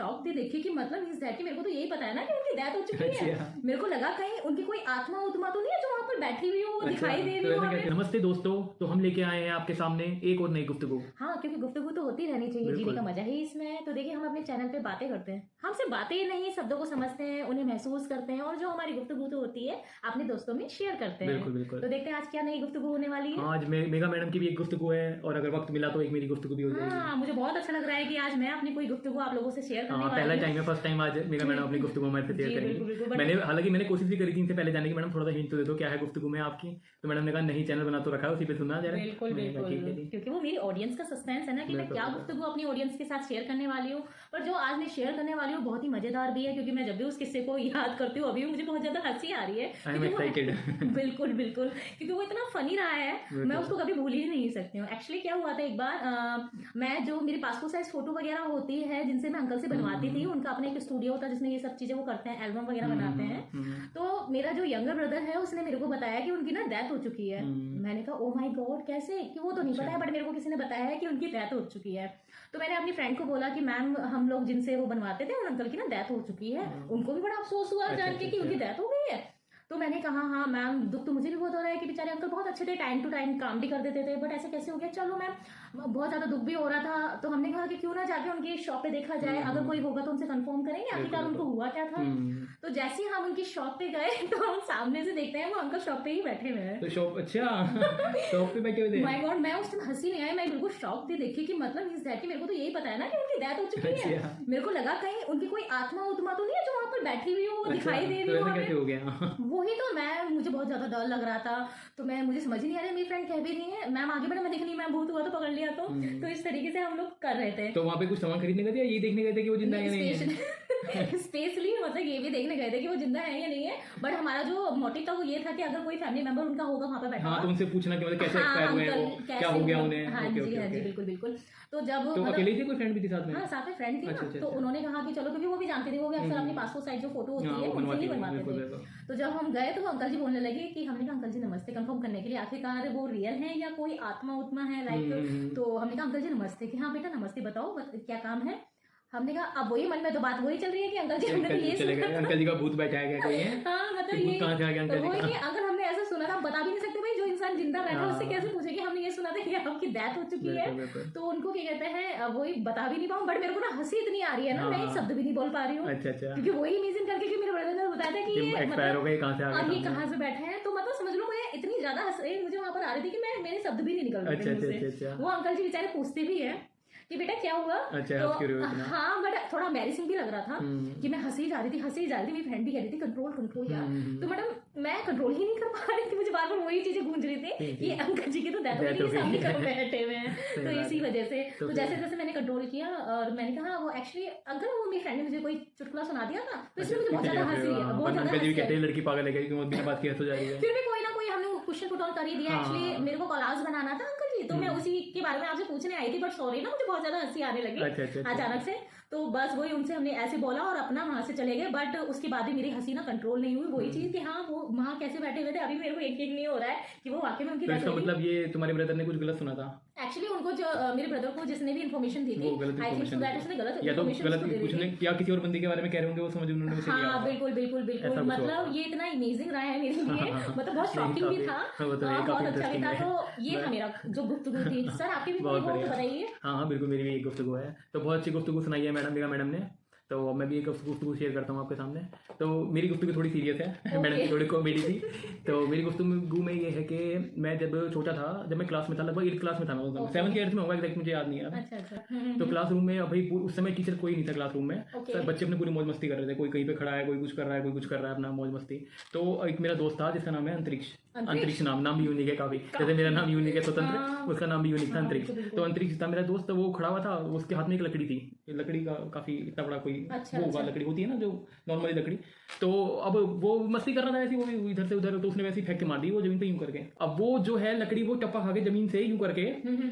Shock थी देखी कि मतलब इस दैट कि मेरे को तो यही पता है ना कि उनकी डेथ हो चुकी है। मेरे को लगा कहीं उनकी कोई आत्मा उत्मा तो नहीं है जो वहाँ पर बैठी हुई हो, दिखाई दे रही हो। नमस्ते दोस्तों, तो हम लेके आए हैं आपके सामने एक और नई गुफ्तगू। हाँ, क्योंकि गुफ्तगू तो होती रहनी चाहिए, जीने का मजा ही इसमें है। तो देखिए, हम अपने चैनल पे बातें करते हैं, हम सिर्फ बातें ही नहीं, शब्दों को समझते हैं, उन्हें महसूस करते हैं, और जो हमारी गुफ्तगू तो होती है अपने दोस्तों में शेयर करते हैं। बिल्कुल बिल्कुल। तो देखते हैं आज क्या नई गुफ्तगू होने वाली है। आज मेगा मैडम की भी एक गुफ्तगू है, और अगर वक्त मिला तो एक मेरी गुफ्तगू भी हो जाएगी। हाँ, मुझे बहुत अच्छा लग रहा है कि आज मैं अपनी कोई गुफ्तगू आप लोगों से शेयर करने वाली पहला हूँ। टाइम है, फर्स्ट टाइम आज मेगा मैडम अपनी गुफ्तगू हमारे साथ शेयर करेंगी। मैंने हालांकि मैंने कोशिश भी करी थी इनसे पहले जाने की, मैडम थोड़ा सा हिंट तो दे दो क्या है गुफ्तगू में आपकी। तो मैडम ने कहा नहीं, चैनल बना तो रखा है, उसी पे सुनना जरा। बिल्कुल बिल्कुल, क्योंकि वो मेरी ऑडियंस का सस्पेंस है ना कि मैं क्या गुफ्तगू अपनी ऑडियंस के साथ शेयर करने वाली हूँ। पर जो आज मैं शेयर करने वाली हूँ बहुत ही मजेदार भी है, क्योंकि मैं जब भी उस किस्से को याद करती हूँ अभी मुझे बहुत ज्यादा हंसी आ रही है। बिल्कुल बिल्कुल, क्योंकि वो इतना फनी रहा है, मैं उसको कभी भूल ही नहीं सकती हूँ। एक्चुअली क्या हुआ था, एक बार मैं जो मेरी पासपोर्ट साइज फोटो वगैरह होती है जिनसे मैं अंकल से बनवाती थी, उनका अपना एक स्टूडियो होता है जिसमें ये सब चीजें वो करते हैं, एल्बम वगैरह बनाते हैं। तो मेरा जो यंगर ब्रदर है उसने मेरे को बताया कि उनकी ना डेथ हो चुकी है। मैंने कहा ओ माय गॉड, कैसे, कि वो तो नहीं पता है, बट मेरे को किसी ने बताया है कि उनकी डेथ हो चुकी है। तो मैंने अपनी फ्रेंड को बोला कि मैम, हम लोग जिनसे वो बनवाते थे उन अंकल की ना डेथ हो चुकी है। उनको भी बड़ा अफसोस हुआ जान के कि उनकी डेथ हो गई है। तो मैंने कहा हाँ मैम, दुख तो मुझे भी बहुत हो रहा है कि बेचारे अंकल बहुत अच्छे थे, टाइम टू टाइम काम भी कर देते थे, बट ऐसे कैसे हो गया। चलो मैम, बहुत ज्यादा दुख भी हो रहा था, तो हमने कहा कि क्यों ना जाके उनकी शॉप पे देखा जाए, अगर कोई होगा तो उनसे कंफर्म करेंगे आखिरकार उनको हुआ क्या था। तो जैसे ही हम उनकी शॉप पे गए तो हम सामने से देखते हैं वो अंकल शॉप पे ही बैठे हुए हैं। तो शॉप, अच्छा शॉप पे बैठे हुए थे। माय गॉड, मैं उस टाइम हंसी नहीं आई, मैं बिल्कुल शॉक थी देखी कि मतलब इस दैट कि मेरे को तो यही पता है ना कि उनकी डेथ हो चुकी है। मेरे को लगा कहीं उनकी कोई आत्मा उत्मा तो नहीं है जो वहाँ पर बैठी हुई हो, दिखाई दे रही हो। कैसे हो गया वही तो, मुझे बहुत ज्यादा डर लग रहा था। तो मुझे समझ ही नहीं आ रहा, मेरी फ्रेंड कह भी नहीं है, मैम आगे बढ़ा, मैं देखनी, मैम भूत हुआ तो पकड़ लिया। तो इस तरीके से हम लोग कर रहे थे। तो वहाँ पे कुछ सामान खरीदने गए थे या ये देखने गए थे कि वो जिंदा है या नहीं है? स्पेशली मतलब ये भी देखने गए थे कि वो जिंदा है या नहीं है, बट हमारा जो मोटिव था वो ये था कि अगर कोई फैमिली मेंबर उनका होगा वहाँ पे बैठा, हाँ, तो उनसे पूछना कि मतलब कैसे एक्सपायर हुए हैं, क्या हो गया उन्हें। हाँ जी, हाँ जी, बिल्कुल बिल्कुल। तो जब तो अकेले थे, कोई फ्रेंड भी थी साथ में? हाँ, साथ में फ्रेंड थी ना। तो उन्होंने कहा कि चलो, क्योंकि वो भी जानते थे, वो भी अक्सर अपनी पासपोर्ट साइज जो फोटो होती है उनसे ही बनवाते थे। तो जब हम गए तो वो अंकल जी बोलने लगे कि हमने कहा अंकल जी नमस्ते, कंफर्म करने के लिए आखिरकार वो रियल है या कोई आत्मा उत्मा है लाइक। तो हमने कहा अंकल जी नमस्ते, कि हाँ बेटा नमस्ते, बताओ क्या काम है। हमने कहा अब वही मन में तो बात वही चल रही है कि अंकल जी हमने ये सुना, अंकल जी का भूत बैठा है क्या कोई है? हाँ, मतलब ये कहाँ से आ गया अंकल जी का? अगर हमने ऐसा सुना था, बता भी नहीं सकते भाई, जो इंसान जिंदा बैठा उससे कैसे पूछे कि हमने ये सुना था कि आपकी डेथ हो चुकी है। तो उनको क्या कहते हैं, वही बता भी नहीं पाऊँ, बट मेरे को ना हंसी इतनी आ रही है ना, मैं एक शब्द भी नहीं बोल पा रही हूँ। अच्छा, क्योंकि वही इमेजिन करके कि मेरे ब्रदर ने बताया था कि ये एक्सपायर हो गए, कहाँ से आ गए, ये कहाँ से बैठे हैं। तो मतलब समझ लो मैं इतनी ज्यादा हंसी मुझे वहां पर आ रही थी कि मेरे शब्द भी नहीं निकल रहे थे। वो अंकल जी बेचारे पूछते भी है कि बेटा क्या हुआ। अच्छा, तो हाँ, बट थोड़ा एम्बैरेसिंग भी लग रहा था कि मैं हंसी जा रही थी। मेरी फ्रेंड भी कह रही थी कंट्रोल यार। तो मैडम मैं कंट्रोल ही नहीं कर पा रही थी, मुझे बार बार वही चीजें गूंज रही थी कि अंकल जी की तो डेथ हो गई, सामने कब बैठे हुए हैं। तो इसी वजह से तो जैसे जैसे मैंने कंट्रोल किया और मैंने कहा वो एक्चुअली अंकल, वो मेरी फ्रेंड ने मुझे कोई चुटकुला सुना दिया था, तो इसलिए मुझे बहुत ज्यादा हंसी है, बहुत ज्यादा। लड़की पागल है क्या, बिना बात किए तो जा रही है। फिर भी कोई ना कोई हमने क्वेश्चन पुट ऑन कर ही दिया। एक्चुअली मेरे को कॉलाज बनाना था अंकल जी, तो मैं उसी के बारे में आपसे पूछने आई थी, बट सॉरी ना, मुझे बहुत ज्यादा हंसी आने लगी अचानक से। तो बस वही उनसे हमने ऐसे बोला और अपना वहां से चले गए। बट उसके बाद भी मेरी हंसी ना कंट्रोल नहीं हुई। वही चीज कि हाँ, वो वहां कैसे बैठे हुए थे, अभी मेरे को यकीन नहीं हो रहा है कि वो वाकई में उनकी डेथ हो गई। मतलब ये तुम्हारे ब्रदर ने कुछ गलत सुना था? एक्चुअली उनको जो मेरे ब्रदर को जिसने भी इन्फॉर्मेशन दी थी, आई थिंक सो दैट उसने गलत या तो गलत पूछने या किसी और बंदे के बारे में कह रहे होंगे, वो समझ उन्होंने उसे लिया। हाँ, बिल्कुल बिल्कुल बिल्कुल, मतलब ये इतना इमेजिंग रहा है मेरे लिए, मतलब बहुत शॉकिंग भी था, बहुत अच्छा भी था। तो ये था मेरा जो गुफ्तगू थी। सर आपकी भी कोई हो तो बताइए। हाँ, बिल्कुल, मेरी भी एक गुफ्तगू है। तो बहुत अच्छी गुफ्तगू सुनाई है मैडम ने। तो मैं भी एक गुफ्तगू शेयर करता हूँ आपके सामने। तो मेरी गुफ्तगू थोड़ी सीरियस है, मैडम की थोड़ी कॉमेडी थी। तो मेरी गुफ्तगू में ये है कि मैं जब छोटा था, जब मैं क्लास में था, लगभग 8th क्लास में था, मैं 7th या 8th में होगा, एग्जैक्ट मुझे याद नहीं है। अच्छा। तो क्लासरूम में भाई उस समय टीचर कोई नहीं था क्लासरूम में, सब बच्चे अपने पूरी मौज मस्ती कर रहे थे, कोई कहीं पे खड़ा है, कोई कुछ कर रहा है, कोई कुछ कर रहा है, अपना मौज मस्ती। तो एक मेरा दोस्त था जिसका नाम है अंतरिक्ष नाम भी यूनिक है काफी, जैसे मेरा नाम यूनिक है स्वतंत्र, उसका नाम भी यूनिक था अंतरिक्ष। तो अंतरिक्ष था मेरा दोस्त, वो खड़ा हुआ था, उसके हाथ में एक लकड़ी थी, लकड़ी का काफी इतना बड़ा कोई वो लकड़ी होती है ना, जो नॉर्मली लकड़ी। तो अब वो मस्ती कर रहा था ऐसी, वो भी इधर से उधर, तो उसने वैसे फेंक के मार दी वो जमीन पे यूं करके। अब वो जो है लकड़ी, वो टप्पा खा के जमीन से यूं करके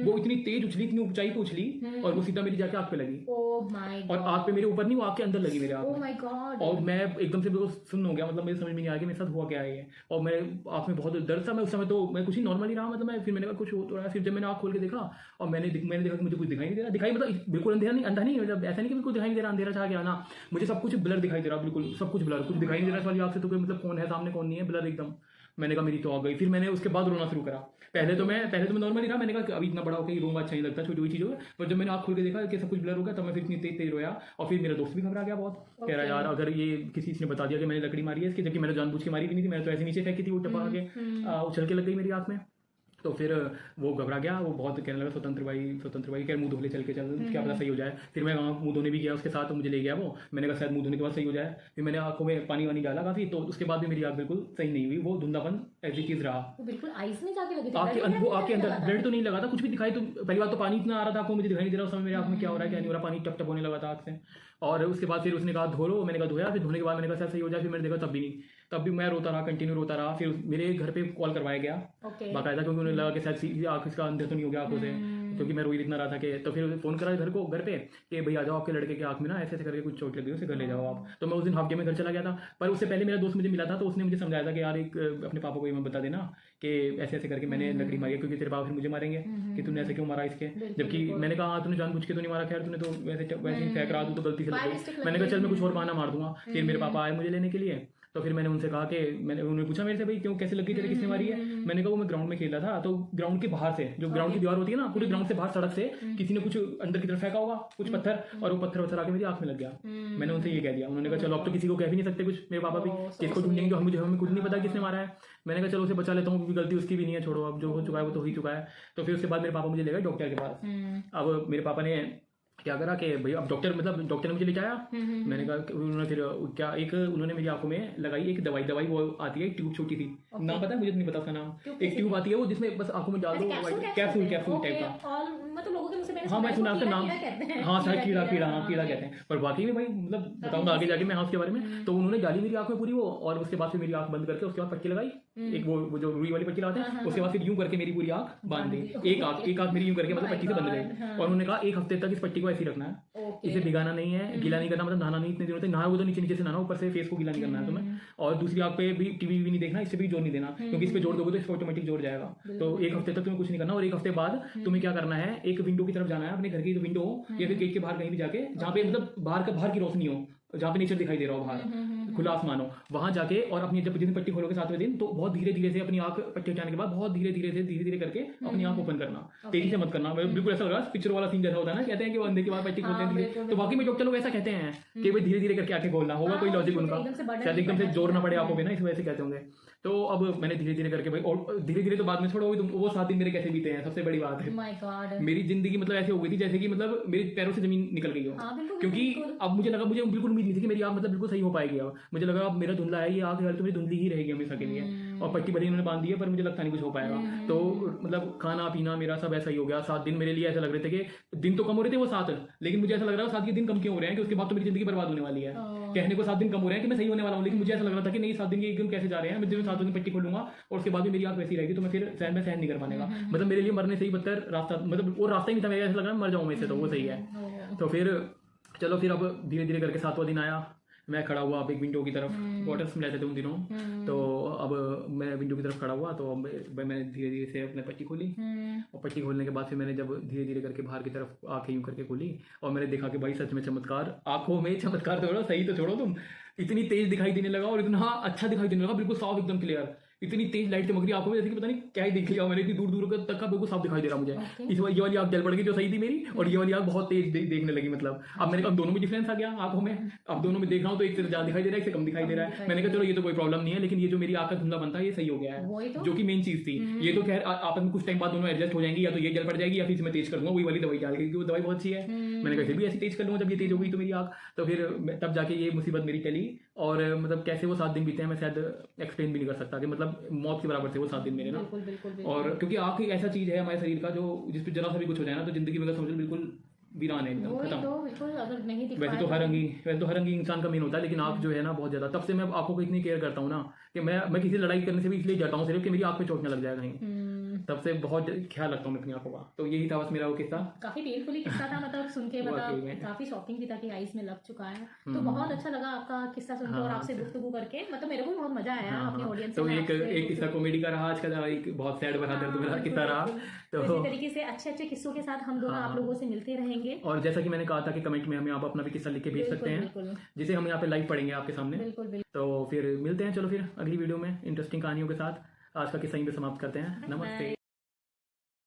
वो इतनी तेज उछली, इतनी ऊंचाई पे उछली, और वो सीधा मेरी जाके आंख पे लगी। और आंख पे मेरे ऊपर नहीं, वो आंख के अंदर लगी मेरे आंख में। और मैं एकदम से सुन्न हो गया, मतलब मेरे समझ में नहीं आया कि मेरे साथ हुआ क्या है। और मेरे आंख में बहुत बहुत दर्द था। मैं उस समय तो मैं कुछ ही नॉर्मली रहा, मतलब मैं फिर मैंने कहा कुछ हो तो रहा है। फिर जब मैंने आँख खोल के देखा और मैंने देखा कि मुझे कुछ दिखाई नहीं दे रहा, दिखाई मतलब बिल्कुल अंधेरा नहीं, अंधा नहीं, मतलब ऐसा नहीं कि बिल्कुल दिखाई नहीं दे रहा, अंधेरा छा गया ना, मुझे सब कुछ ब्लर दिखाई दे रहा, बिल्कुल सब कुछ ब्लर, कुछ दिखाई नहीं दे रहा इस वाली आँख से तो कोई मतलब कौन है सामने कौन नहीं है, ब्लर एकदम। मैंने कहा मेरी तो आ गई। फिर मैंने उसके बाद रोना शुरू करा। पहले तो मैं नॉर्मली रहा, मैंने कहा कि अभी इतना बड़ा हो गया रोना अच्छा नहीं लगता छोटी हुई चीज़ों में, पर जब मैंने आँख खोल के देखा कि सब कुछ ब्लर हो गया तब मैं फिर इतनी तेज रोया। और फिर मेरा दोस्त भी घबरा गया बहुत, कह रहा यार अगर ये किसी ने बता दिया कि मैंने लकड़ी मारी है इसकी, जबकि मैंने जानबूझ के मारी भी नहीं थी, मैंने तो ऐसे नीचे फेंकी थी, वो टपा के उछल के लग गई मेरी आँख में। तो फिर वो घबरा गया, वो बहुत कहने लगा स्वतंत्र भाई क्या मुंह धोले चल के चल, क्या पता सही हो जाए। फिर मैं वहाँ मुंह धोने भी गया उसके साथ, तो मुझे ले गया वो, मैंने कहा शायद मुंह धोने के बाद सही हो जाए। फिर मैंने आंखों में पानी वानी डाला काफ़ी, तो उसके बाद भी मेरी आँख बिल्कुल सही नहीं हुई, वो धुंधलापन ऐसी चीज़ रहा। बिल्कुल आईज में जाके लगी थी, आँख के अंदर ब्लड तो नहीं लगा था, कुछ भी दिखाई तो पहली बात तो पानी इतना आ रहा था आँखों में, मुझे दिखाई नहीं दे रहा उस समय मेरी आँख में क्या हो रहा है क्या नहीं हो रहा, पानी टप टप होने लगा था आँख से। और उसके बाद फिर उसने कहा धो लो, मैंने कहा धोया। फिर धोने के बाद मैंने कहा सही हो जाए, फिर मैंने देखा तब भी नहीं, तब भी मैं रोता रहा, कंटिन्यू रोता रहा। फिर मेरे घर पे कॉल करवाया गया बाकायदा, क्योंकि उन्हें लगा कि शायद आँख इसका अंदर तो नहीं हो गया आँखों से, क्योंकि मैं रोई इतना रहा था कि। तो फिर फोन करा घर पे कि भाई आ जाओ, आपके लड़के के आँख में ना ऐसे ऐसे करके कुछ चोट लगी, उसे घर ले जाओ आप। तो मैं उस दिन हाफ डे में घर चला गया था, पर उससे पहले मेरा दोस्त मुझे मिला था, तो उसने मुझे समझाया था कि यार एक अपने पापा को ये मैं बता देना कि ऐसे ऐसे करके मैंने लकड़ी मारी है, क्योंकि तेरे पापा फिर मुझे मारेंगे कि तूने ऐसे क्यों मारा इसके, जबकि मैंने कहा हाँ तूने जानबूझ के तो नहीं मारा, खैर तूने तो वैसे ही फेंक रहा, तू तो गलती से लग गई। मैंने कहा चल मैं कुछ और बहाना मार दूंगा। फिर मेरे पापा आए मुझे लेने के लिए, तो फिर मैंने उनसे कहा कि उन्होंने पूछा मेरे से भाई क्यों कैसे लगी तेरे, किसने मारी है। मैंने कहा वो मैं ग्राउंड में खेल रहा था, तो ग्राउंड के बाहर से जो ग्राउंड की दीवार होती है ना, पूरे ग्राउंड से बाहर सड़क से किसी ने कुछ अंदर की तरफ फेंका होगा कुछ पत्थर, और वो पत्थर वत्थर आके मेरी आँख में लग गया। मैंने उनसे ये कह दिया। उन्होंने कहा चलो अब तो किसी को कह भी नहीं सकते कुछ, मेरे पापा भी किसको ढूंढेंगे, हमें कुछ नहीं पता किसने मारा है। मैंने कहा चलो उसे बचा लेता हूँ, क्योंकि गलती उसकी भी नहीं है, छोड़ो अब जो हो चुका है वो तो हो ही चुका है। तो फिर उसके बाद मेरे पापा मुझे ले गए डॉक्टर के पास। अब मेरे पापा ने क्या करा कि भाई अब डॉक्टर ने मुझे ले जाया। मैंने कहा उन्होंने फिर क्या उन्होंने मेरी आंखों में लगाई एक दवाई वो आती है, एक ट्यूब छोटी सी, नाम पता है मुझे तो नहीं पता उसका नाम, एक ट्यूब आती है वो जिसमें बस आंखों में डाल दो, कैप्सूल टाइप का। मतलब लोगों के मुझसे मैंने हाँ मैं सुना उसका नाम, हाँ शायद कीड़ा कहते हैं, पर बाकी में भाई मतलब बताऊंगा आगे जाके मैं हाँ उसके बारे में। तो उन्होंने डाली मेरी आंख में पूरी वो, और उसके बाद फिर मेरी आंख बंद करके उसके बाद पट्टी लगाई, एक वो जो रुई वाली पट्टी लगाते हैं, उसके बाद फिर यूं करके मेरी पूरी आंख बांध दी, एक आंख मेरी यूं करके मतलब पट्टी से बंद गई। और उन्होंने कहा 1 हफ्ते तक इस पट्टी को ऐसे ही रखना है, इसे भिगाना नहीं है, गीला नहीं करना, मतलब नहाना नहीं इतने दिनों तक, नहा वो तो नीचे से नहाना, ऊपर से फेस को गीला नहीं करना है तुम्हें। और दूसरी आंख पे भी टीवी भी नहीं देखना, इससे भी जोर नहीं देना, क्योंकि इस पे जोर दोगे तो इसको ऑटोमेटिक जोर जाएगा। तो 1 हफ्ते तक तुम्हें कुछ नहीं करना, और 1 हफ्ते बाद तुम्हें क्या करना है, एक विंडो की तरफ जाना है, अपने घर की जो विंडो हो या फिर गेट के बाहर कहीं भी जाके, जहाँ पे मतलब बाहर की रोशनी हो, जहाँ पे नेचर दिखाई दे रहा हो, बाहर खुला आसमान हो, वहां जाके और अपनी जब जिस दिन पट्टी खोलोगे 7वें दिन, तो बहुत धीरे धीरे से अपनी आंख पट्टी हटाने के बाद बहुत धीरे धीरे करके अपनी आंख ओपन करना, तेजी से मत करना। बिल्कुल ऐसा लगा पिक्चर वाला सीन जैसा होता है ना, कहते हैं कि वो अंधे के बाद पट्टी खोलते हैं, तो बाकी में डॉक्टर लोग ऐसा कहते हैं कि भाई धीरे धीरे करके आंखें खोलना होगा, कोई लॉजिक उनका शायद एकदम से जोर ना पड़े आंखों पे ना, इस वजह से कहते होंगे। तो अब मैंने धीरे धीरे करके भाई, और धीरे धीरे तो बाद में छोड़ो, वो 7 दिन मेरे कैसे बीते हैं सबसे बड़ी बात है। मेरी जिंदगी मतलब ऐसे हो गई थी जैसे कि मतलब मेरे पैरों से जमीन निकल गई हो, क्योंकि अब मुझे बिल्कुल उम्मीद नहीं थी कि मेरी आंख मतलब बिल्कुल सही हो पाएगी। अब मुझे लगा अब मेरा धुंधला है, ये आंख तो मेरी धुंधली ही रहेगी हमेशा के लिए, और पट्टी भरी उन्होंने बांध दी है, पर मुझे लगता नहीं कुछ हो पाएगा। तो मतलब खाना पीना मेरा सब ऐसा ही हो गया। 7 दिन मेरे लिए ऐसा लग रहे थे कि दिन तो कम हो रहे थे वो 7, लेकिन मुझे ऐसा लग रहा है 7 के दिन कम क्यों हो रहे हैं, कि उसके बाद तो मेरी जिंदगी बर्बाद होने वाली है। कहने को 7 दिन कम हो रहे हैं कि मैं सही होने वाला हूँ, लेकिन मुझे ऐसा लग रहा था कि नहीं 7 दिन के एकदम कैसे जा रहे हैं, मैं जब 7 दिन पट्टी खोलूंगा और उसके बाद भी मेरी आंख वैसी रहेगी, तो मैं फिर सहन नहीं कर पाने का, मतलब मेरे लिए मरने से ही बदतर रास्ता, मतलब वो रास्ता ही नहीं था, मेरा ऐसा लग रहा है मर जाऊँ मैं इससे, तो वो सही है। तो फिर चलो फिर अब धीरे धीरे करके 7वां दिन आया, मैं खड़ा हुआ अब एक विंडो की तरफ, क्वार्टर्स में रहते थे उन दिनों, तो अब मैं विंडो की तरफ खड़ा हुआ, तो मैंने धीरे धीरे से अपने पट्टी खोली, और पट्टी खोलने के बाद फिर मैंने जब धीरे धीरे करके बाहर की तरफ आंखें यूं करके खोली, और मैंने देखा कि भाई सच में चमत्कार, आंखों में चमत्कार तो सही तो छोड़ो तुम, इतनी तेज दिखाई देने लगा और इतना अच्छा दिखाई देने लगा, बिल्कुल साफ एकदम क्लियर, इतनी तेज लाइट चमक रही आंखों में जैसे कि पता नहीं क्या ही देख लिया मैंने, इतनी दूर दूर तक का बिल्कुल साफ दिखाई दे रहा मुझे। इस ये वाली आंख जल पड़ गई जो सही थी मेरी, और ये वाली आंख बहुत तेज देखने लगी, मतलब अब मैंने कहा दोनों में डिफरेंस आ गया आंखों में, अब दोनों में देख रहा हूँ तो एक से ज्यादा दिखाई दे रहा है, एक से कम दिखाई दे रहा है। मैंने कहा चलो ये तो कोई प्रॉब्लम नहीं है, लेकिन ये जो मेरी आंख का धुंधला बनता है ये सही हो गया है, जो कि मेन चीज थी। ये तो खैर आपस में कुछ टाइम बाद दोनों एडजस्ट हो जाएंगी, या तो ये जल पड़ जाएगी या फिर मैं तेज कर दूंगा वही वाली दवाई डाल के, वो दवाई बहुत अच्छी है। मैंने कहा फिर भी ऐसी तेज कर लूंगा जब ये तेज हो गई तो मेरी आंख, तो फिर तब जाके ये मुसीबत मेरी टली, और मतलब कैसे वो 7 दिन बीते हैं मैं शायद एक्सप्लेन भी नहीं कर सकता, कि मतलब मौत के बराबर थे वो 7 दिन मेरे ना। और क्योंकि आंख एक ऐसा चीज है हमारे शरीर का जो जिस पे जरा सा भी कुछ हो जाए ना तो जिंदगी में समझ लो बिल्कुल वीरान है, एकदम खत्म। वैसे तो हर अंगी इंसान का मेन होता है, लेकिन आंख जो है ना बहुत ज्यादा, तब से मैं आंखों को इतनी केयर करता हूँ ना कि मैं किसी लड़ाई करने से भी इसलिए जाता हूँ सिर्फ कि मेरी आंख पे चोट न लग जाए कहीं। तब से बहुत ख्याल रखता हूँ मैं अपनी आंखों का। तो यही था बस मेरा वो किस्सा। काफी पेनफुली किस्सा था, मतलब सुन के मतलब काफी शॉकिंग भी था कि आइस में लग चुका है। तो बहुत अच्छा लगा आपका किस्सा सुनकर और आपसे गुफ्तगू करके, मतलब मेरे को भी बहुत मजा आया अपनी ऑडियंस तो एक किस्सा कॉमेडी का रहा आज का, एक बहुत सैड भरा दर्द भरा किस्सा रहा। तो इसी तरीके से अच्छे अच्छे किस्सों के साथ हम दोनों आप लोगों से मिलते रहेंगे। और जैसा कि मैंने कहा था कि कमेंट में हमें आप अपना भी किस्सा लिख के भेज सकते हैं, जिसे हम यहाँ पे लाइव पढ़ेंगे आपके सामने। बिल्कुल। तो फिर मिलते हैं, चलो फिर अगली वीडियो में इंटरेस्टिंग कहानियों के साथ। आज का किस्सा यहीं पे समाप्त करते हैं। नमस्ते।